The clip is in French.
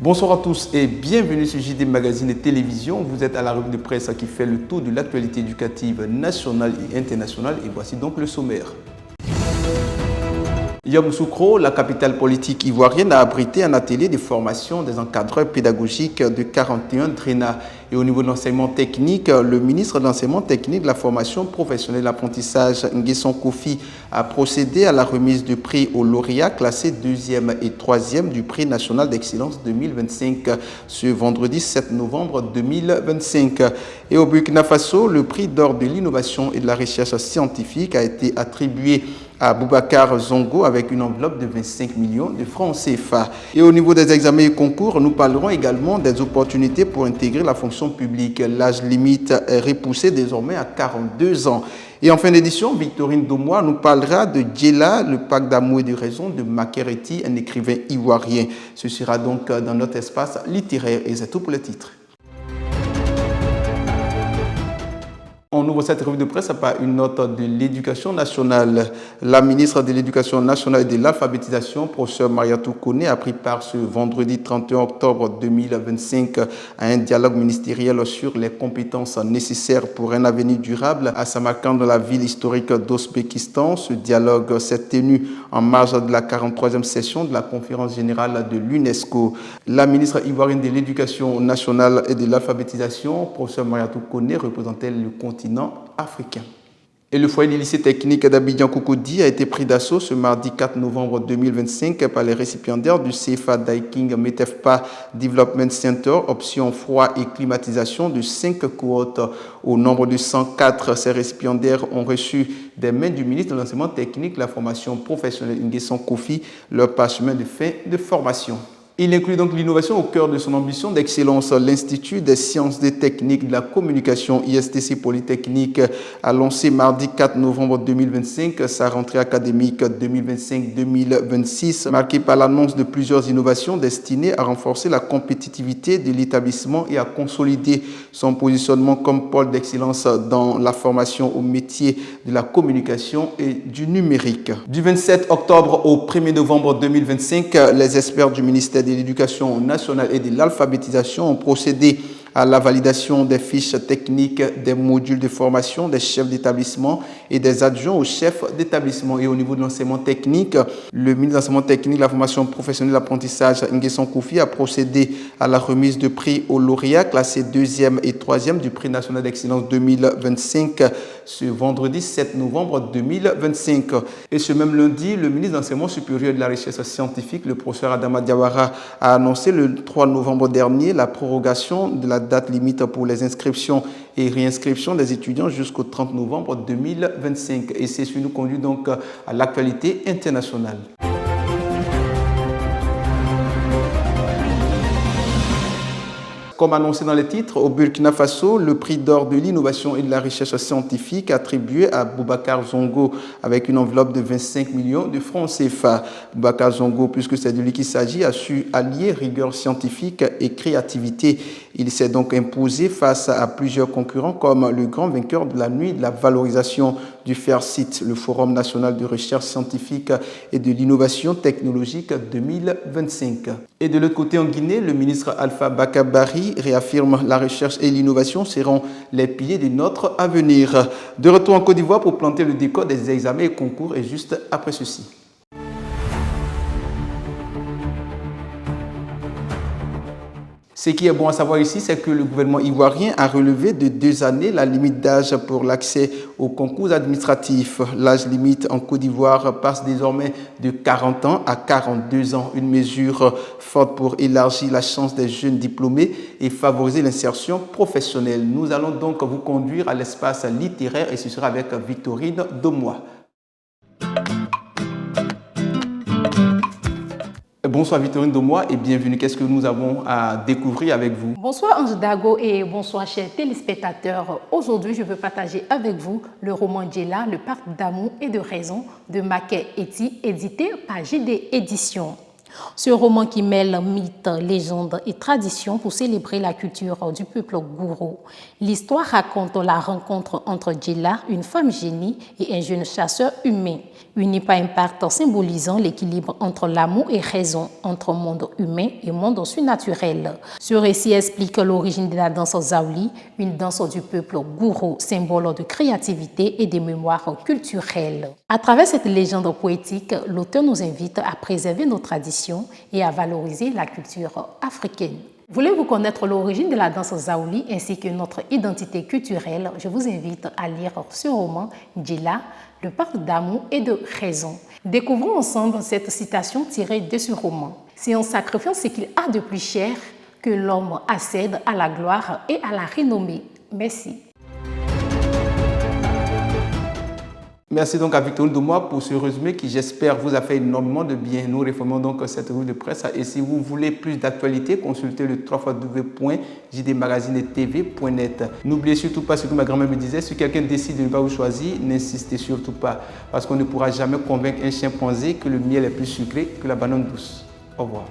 Bonsoir à tous et bienvenue sur JD Magazine et Télévision. Vous êtes à la revue de presse qui fait le tour de l'actualité éducative nationale et internationale. Et voici donc le sommaire. Yamoussoukro, la capitale politique ivoirienne, a abrité un atelier de formation des encadreurs pédagogiques de 41 DRENA. Et au niveau de l'enseignement technique, le ministre de l'enseignement technique, de la formation professionnelle et de l'apprentissage, Nguesson Kofi, a procédé à la remise de prix aux lauréats classés 2e et 3e du prix national d'excellence 2025 ce vendredi 7 novembre 2025. Et au Burkina Faso, le prix d'or de l'innovation et de la recherche scientifique a été attribué à Boubacar Zongo avec une enveloppe de 25 millions de francs CFA. Et au niveau des examens et concours, nous parlerons également des opportunités pour intégrer la fonction publique. L'âge limite est repoussé désormais à 42 ans. Et en fin d'édition, Victorine Domois nous parlera de Djela, le pacte d'amour et de raison de Makereti, un écrivain ivoirien. Ce sera donc dans notre espace littéraire et c'est tout pour les titres. On ouvre cette revue de presse par une note de l'éducation nationale. La ministre de l'Éducation nationale et de l'alphabétisation, professeur Mariatou Kone, a pris part ce vendredi 31 octobre 2025 à un dialogue ministériel sur les compétences nécessaires pour un avenir durable à Samarkand, dans la ville historique d'Ouzbékistan. Ce dialogue s'est tenu en marge de la 43e session de la conférence générale de l'UNESCO. La ministre ivoirienne de l'Éducation nationale et de l'alphabétisation, professeur Mariatou Kone, représentait le continent africain. Et le foyer du lycée technique d'Abidjan-Cocody a été pris d'assaut ce mardi 4 novembre 2025 par les récipiendaires du CFA Daiking Metefpa Development Center, option froid et climatisation de 5 cohortes. Au nombre de 104, ces récipiendaires ont reçu des mains du ministre de l'enseignement technique, de la formation professionnelle Nguesson Kofi, leur parchemin de fin de formation. Il inclut donc l'innovation au cœur de son ambition d'excellence. L'Institut des sciences et techniques de la communication ISTC Polytechnique a lancé mardi 4 novembre 2025 sa rentrée académique 2025-2026, marquée par l'annonce de plusieurs innovations destinées à renforcer la compétitivité de l'établissement et à consolider son positionnement comme pôle d'excellence dans la formation au métier de la communication et du numérique. Du 27 octobre au 1er novembre 2025, les experts du ministère de l'Éducation nationale et de l'alphabétisation ont procédé à la validation des fiches techniques, des modules de formation des chefs d'établissement et des adjoints aux chefs d'établissement. Et au niveau de l'enseignement technique, le ministre de l'enseignement technique, de la formation professionnelle et de l'apprentissage, Nguesson Kofi, a procédé à la remise de prix aux lauréats classés 2e et 3e du prix national d'excellence 2025 ce vendredi 7 novembre 2025. Et ce même lundi, le ministre de l'enseignement supérieur et de la recherche scientifique, le professeur Adama Diawara, a annoncé le 3 novembre dernier la prorogation de la date limite pour les inscriptions et réinscriptions des étudiants jusqu'au 30 novembre 2025. Et c'est ce qui nous conduit donc à l'actualité internationale. Comme annoncé dans les titres, au Burkina Faso, le prix d'or de l'innovation et de la recherche scientifique attribué à Boubacar Zongo avec une enveloppe de 25 millions de francs CFA. Boubacar Zongo, puisque c'est de lui qu'il s'agit, a su allier rigueur scientifique et créativité. Il s'est donc imposé face à plusieurs concurrents comme le grand vainqueur de la nuit de la valorisation du FAIRCIT, le Forum national de recherche scientifique et de l'innovation technologique 2025. Et de l'autre côté, en Guinée, le ministre Alpha Bakabari réaffirme la recherche et l'innovation seront les piliers de notre avenir. De retour en Côte d'Ivoire pour planter le décor des examens et concours et juste après ceci. Ce qui est bon à savoir ici, c'est que le gouvernement ivoirien a relevé de 2 années la limite d'âge pour l'accès aux concours administratifs. L'âge limite en Côte d'Ivoire passe désormais de 40 ans à 42 ans, une mesure forte pour élargir la chance des jeunes diplômés et favoriser l'insertion professionnelle. Nous allons donc vous conduire à l'espace littéraire et ce sera avec Victorine Domois. Bonsoir Victorine Domois et bienvenue. Qu'est-ce que nous avons à découvrir avec vous? Bonsoir Ange Dago et bonsoir chers téléspectateurs. Aujourd'hui, je veux partager avec vous le roman Djela, le pacte d'amour et de raison de Makereti, édité par JD Éditions. Ce roman qui mêle mythes, légendes et traditions pour célébrer la culture du peuple Gouro. L'histoire raconte la rencontre entre Djila, une femme génie, et un jeune chasseur humain, unis par un pacte symbolisant l'équilibre entre l'amour et raison, entre monde humain et monde surnaturel. Ce récit explique l'origine de la danse Zaouli, une danse du peuple Gouro, symbole de créativité et de mémoire culturelle. À travers cette légende poétique, l'auteur nous invite à préserver nos traditions et à valoriser la culture africaine. Voulez-vous connaître l'origine de la danse Zaouli ainsi que notre identité culturelle? Je vous invite à lire ce roman Djila, le pacte d'amour et de raison. Découvrons ensemble cette citation tirée de ce roman. C'est en sacrifiant ce qu'il a de plus cher que l'homme accède à la gloire et à la renommée. Merci. Merci donc à Victorine Doumois pour ce résumé qui, j'espère, vous a fait énormément de bien. Nous réformons donc cette revue de presse et si vous voulez plus d'actualités, consultez le www.jdmagazinetv.net. N'oubliez surtout pas ce que ma grand-mère me disait, si quelqu'un décide de ne pas vous choisir, n'insistez surtout pas parce qu'on ne pourra jamais convaincre un chimpanzé que le miel est plus sucré que la banane douce. Au revoir.